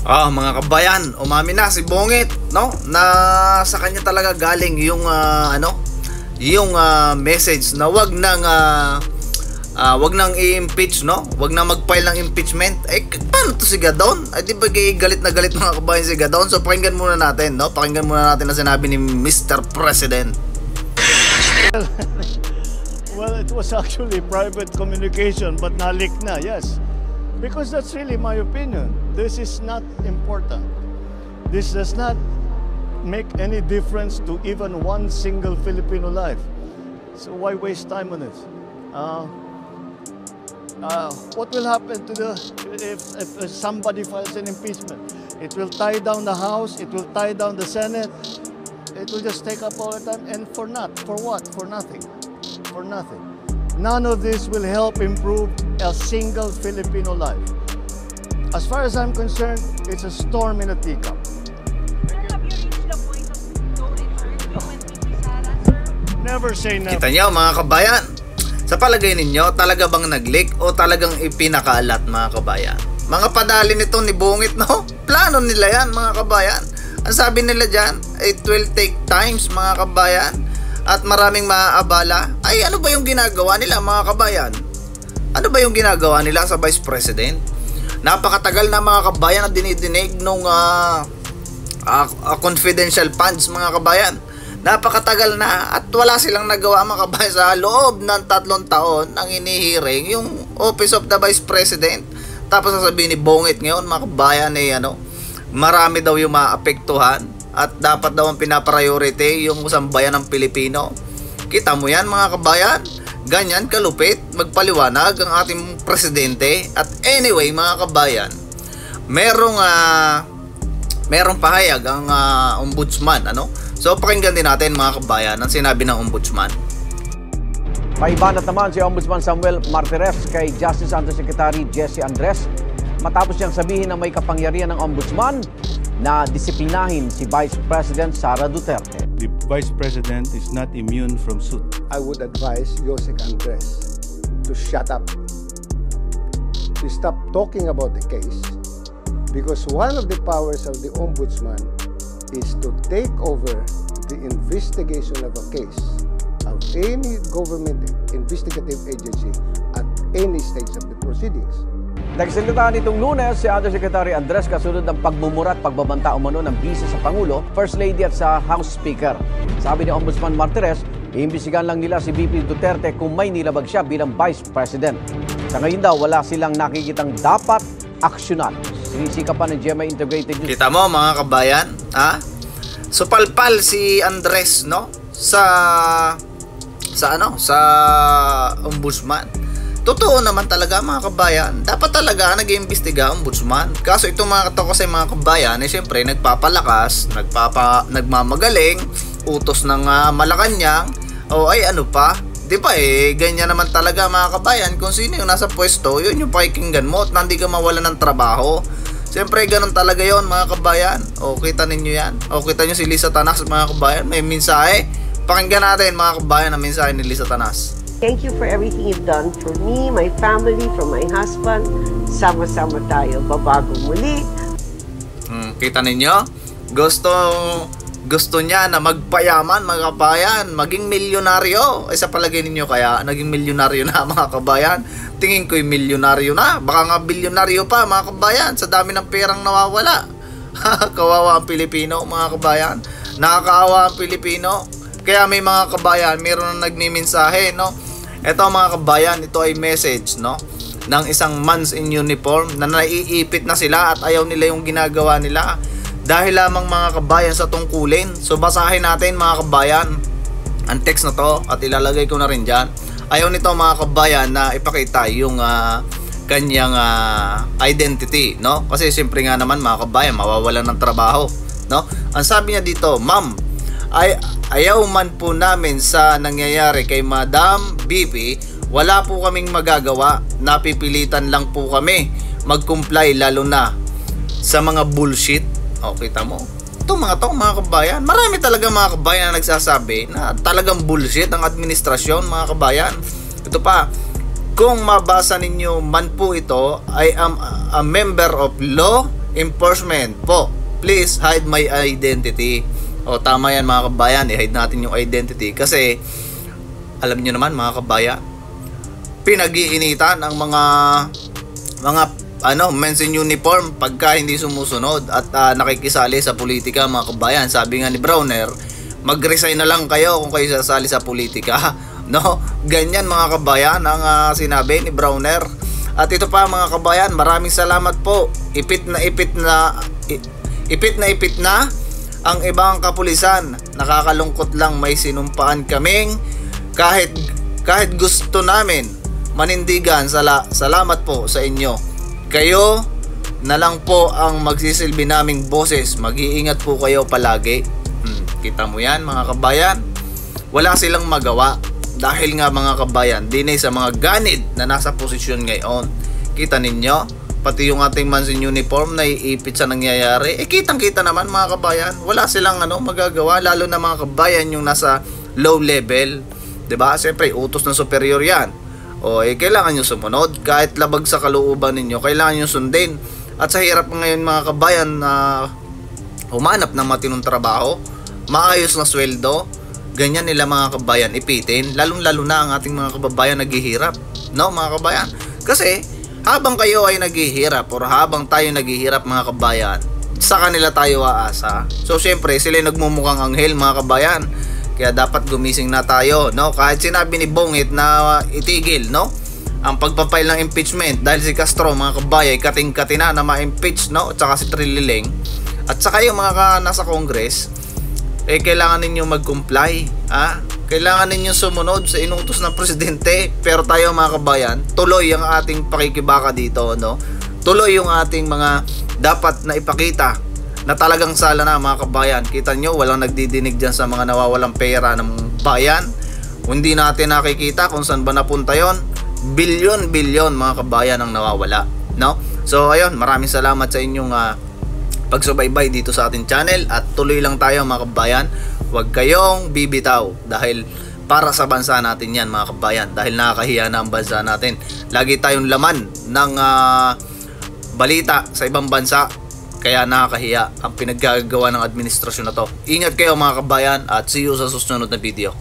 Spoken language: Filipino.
Mga kabayan, umami na si Bongit, no? Na sa kanya talaga galing yung message na wag nang i-impeach, no? Wag nang mag-file ng impeachment. Paano to si Gadon? Di ba galit na galit mga kabayan si Gadon? So pakinggan muna natin, no? Pakinggan muna natin na sinabi ni Mr. President. Well, it was actually private communication but na-leak na, yes. Because that's really my opinion. This is not important. This does not make any difference to even one single Filipino life. So why waste time on it? What will happen to if somebody files an impeachment? It will tie down the House. It will tie down the Senate. It will just take up all the time. And for what? For nothing. For nothing. None of this will help improve a single Filipino life. As far as I'm concerned, it's a storm in a teacup. Sir, have you reached the point of no return when Vicky Sara, sir? Never say never. Kita niyo mga kabayan, sa palagay ninyo, talaga bang nag-leak o talagang ipinakaalat mga kabayan? Mga padali nito ni Bongit, no? Plano nila yan mga kabayan. Ang sabi nila dyan, it will take times mga kabayan at maraming maaabala. Ay, ano ba yung ginagawa nila mga kabayan? Ano ba yung ginagawa nila sa Vice President? Napakatagal na mga kabayan na dinidinig nung confidential funds mga kabayan. Napakatagal na at wala silang nagawa mga kabayan sa loob ng 3 taon ang inihiring yung Office of the Vice President. Tapos sasabihin ni Bongit ngayon mga kabayan marami daw yung maapektuhan at dapat daw ang pinapriority yung sambayan ng Pilipino. Kita mo yan mga kabayan? Ganyan kalupit magpaliwanag ang ating presidente. At anyway mga kabayan, merong pahayag ang ombudsman, ano? So pakinggan din natin mga kabayan ang sinabi ng ombudsman. Paibanat naman si Ombudsman Samuel Martires kay Justice Undersecretary Jessie Andres matapos niyang sabihin na may kapangyarihan ng ombudsman na disiplinahin si Vice President Sara Duterte. The Vice President is not immune from suit. I would advise Josec Andres to shut up, to stop talking about the case, because one of the powers of the Ombudsman is to take over the investigation of a case of any government investigative agency at any stage of the proceedings. Nagsalita nitong Lunes si Undersecretary Andres kasunod ng pagmumura at pagbabanta umano ng bisa sa Pangulo, First Lady at sa House Speaker. Sabi ni Ombudsman Martires, iimbestigahan lang nila si VP Duterte kung may nilabag siya bilang Vice President. Sa ngayon daw, wala silang nakikitang dapat aksyonan. Sinisika pa ng GMA Integrated News. Kita mo mga kabayan, ha? So palpal si Andres, no? Sa ombudsman. Totoo naman talaga mga kabayan. Dapat talaga nag-iimbestiga ang ombudsman. Kaso itong mga kasi mga kabayan, siyempre nagpapalakas, nagmamagaling, utos ng Malacanang, ano pa? Di ba ganyan naman talaga mga kabayan. Kung sino yung nasa pwesto, yun yung pakikinggan mo at hindi ka mawalan ng trabaho. Siyempre ganun talaga yon mga kabayan. Kita ninyo yan. Kita nyo si Lisa Tanas mga kabayan. May mensahe. Pakinggan natin mga kabayan ang mensahe ni Lisa Tanas. Thank you for everything you've done for me, my family, for my husband. Sama-sama tayo, babago muli. Kita ninyo? Gusto niya na magpayaman mga kabayan, maging milyonaryo. Sa palagay ninyo kaya naging milyonaryo na mga kabayan? Tingin ko'y milyonaryo na. Baka nga bilyonaryo pa mga kabayan sa dami ng perang nawawala. Kawawa ang Pilipino mga kabayan. Nakakaawa ang Pilipino. Kaya may mga kabayan, mayroon na nagmimensahe, no? Ito mga kabayan, ito ay message, no? Ng isang man's in uniform na naiipit na sila at ayaw nila yung ginagawa nila. Dahil lamang mga kabayan sa tungkulin. So basahin natin mga kabayan ang text na to at ilalagay ko na rin dyan. Ayaw nito mga kabayan na ipakita yung kanyang identity, no? Kasi siyempre nga naman mga kabayan, mawawalan ng trabaho, no? Ang sabi niya dito, ma'am, ayaw man po namin sa nangyayari kay Madam BP, wala po kaming magagawa, napipilitan lang po kami mag-comply lalo na sa mga bullshit. Kita mo? Ito mga kabayan, marami talaga mga kabayan na nagsasabi na talagang bullshit ang administrasyon mga kabayan. Ito pa, kung mabasa ninyo man po ito, I am a member of law enforcement po, please hide my identity. O tama yan mga kabayan, i-hide natin yung identity kasi alam nyo naman mga kabayan, pinag-iinitan ang mga men's in uniform pagka hindi sumusunod at nakikisali sa politika mga kabayan. Sabi nga ni Browner, mag-resign na lang kayo kung kayo sasali sa politika. No? Ganyan mga kabayan ang sinabi ni Browner. At ito pa mga kabayan, maraming salamat po. Ipit na ang ibang kapulisan. Nakakalungkot lang may sinumpaan kaming kahit gusto namin manindigan. Salamat po sa inyo. Kayo na lang po ang magsisilbi naming boses. Mag-iingat po kayo palagi. Kita mo yan mga kabayan. Wala silang magawa dahil nga mga kabayan, dinay sa mga ganid na nasa posisyon ngayon. Kita ninyo, pati yung ating man's in uniform na iipit sa nangyayari. Kitang-kita naman mga kabayan. Wala silang magagawa, lalo na mga kabayan yung nasa low level. 'Di ba? Siyempre, utos ng superior 'yan. Kailangan nyo sumunod. Kahit labag sa kalooban ninyo, kailangan nyo sundin. At sa hirap ngayon mga kabayan na humanap ng matinong trabaho, maayos na sweldo, ganyan nila mga kabayan ipitin. Lalong-lalo na ang ating mga kababayan naghihirap. No mga kabayan? Kasi habang kayo ay naghihirap or habang tayo naghihirap mga kabayan, sa kanila tayo aasa. So syempre sila nagmumukhang anghel mga kabayan. Kaya dapat gumising na tayo, no? Kahit sinabi ni Bongit na itigil, no? Ang pagpapail ng impeachment dahil si Castro, mga kabayan, kating-kati na ma-impeach, no? At saka si Trilileng. At saka yung mga nasa Congress, kailangan ninyo mag-comply, ha? Kailangan ninyo sumunod sa inutos ng presidente. Pero tayo mga kabayan, tuloy ang ating pakikibaka dito, no? Tuloy yung ating mga dapat na ipakita na talagang sala na mga kabayan. Kita nyo, walang nagdidinig dyan sa mga nawawalang pera ng bayan. Hindi natin nakikita kung saan ba napunta yon. Bilyon-bilyon mga kabayan ang nawawala, no? So ayun, maraming salamat sa inyong pagsubaybay dito sa ating channel. At tuloy lang tayo mga kabayan. Huwag kayong bibitaw dahil para sa bansa natin yan mga kabayan. Dahil nakakahiya na ang bansa natin. Lagi tayong laman ng balita sa ibang bansa. Kaya nakakahiya ang pinaggagawa ng administrasyon na to. Ingat kayo mga kabayan at see you sa susunod na video.